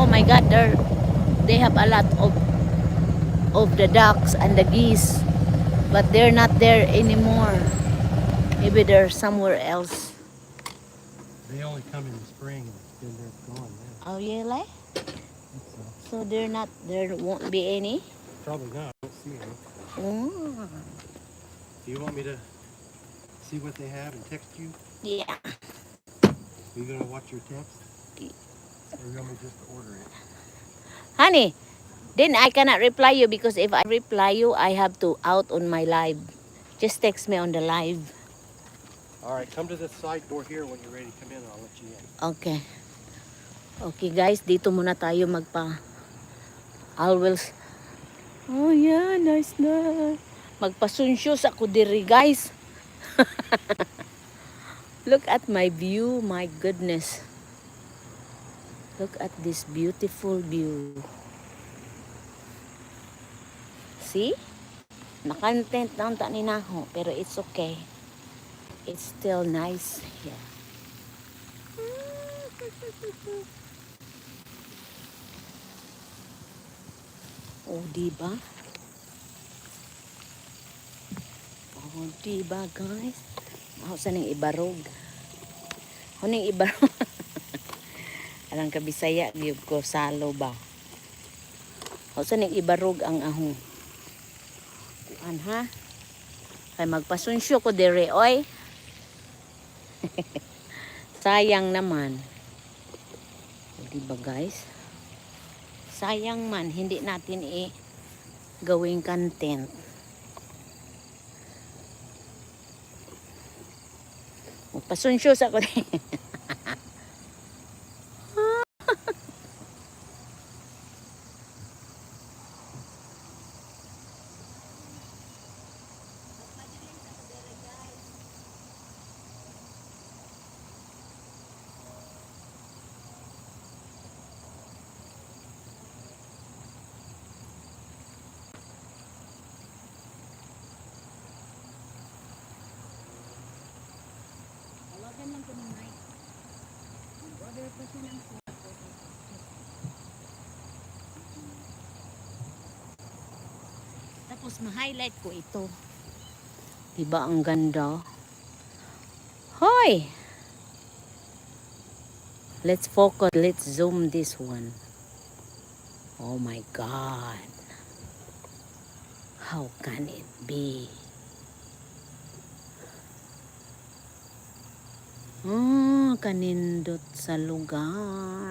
Oh my God, they have a lot of the ducks and the geese, but they're not there anymore. Maybe they're somewhere else. They only come in the spring, and then they're gone now. Oh, really? I think so. So they're not, there won't be any? Probably not. I don't see any. Mm. Do you want me to see what they have and text you? Yeah. Are you gonna watch your text? Or you want me just to order it? Honey, then I cannot reply you because if I reply you, I have to out on my live. Just text me on the live. Alright, come to the side door here when you're ready to come in and I'll let you in. Okay. Okay guys, dito muna tayo always. Oh yeah, nice na. Magpasunsyos ako diri guys. Look at my view, my goodness. Look at this beautiful view. See? Nakontent na ang taninaho, pero it's okay. It's still nice here. Oh, diba? Oh, diba guys? Ako sa ning ibarog. Huning ibarog. Alang kabisaya, giyog ko salo ba? Ako sa ning ibarog ang ahong. Kuan ha? Kay magpasunsyo ko dire, oy. Sayang naman. Diba guys? Sayang man, hindi natin gawing content. Magpasunsyo sa ko din. Tawagan lang ko ng mic. Order pa siya ng tapos ma-highlight ko ito. Diba ang ganda? Hoy! Let's focus. Let's zoom this one. Oh my God. How can it be? Kanindot sa lugar.